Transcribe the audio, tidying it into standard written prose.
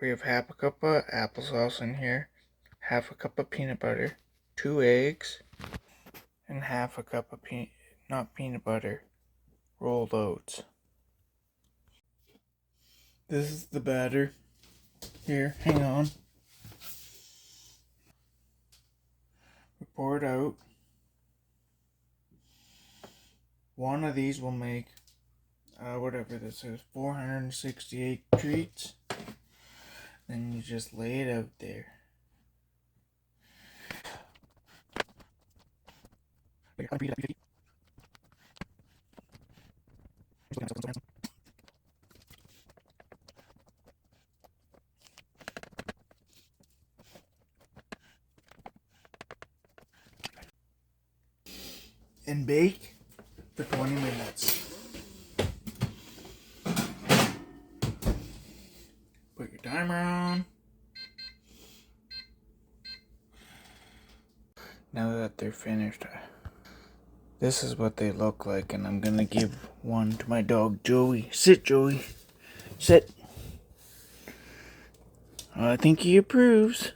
We have half a cup of applesauce in here, half a cup of peanut butter, 2 eggs, and half a cup of not peanut butter, rolled oats. This is the batter. Here, hang on. We pour it out. One of these will make, whatever this is, 468 treats. Then you just lay it out there. And bake for 20 minutes. Put your timer on. Now that they're finished, this is what they look like, and I'm gonna give one to my dog Joey. Sit, Joey. Sit. I think he approves.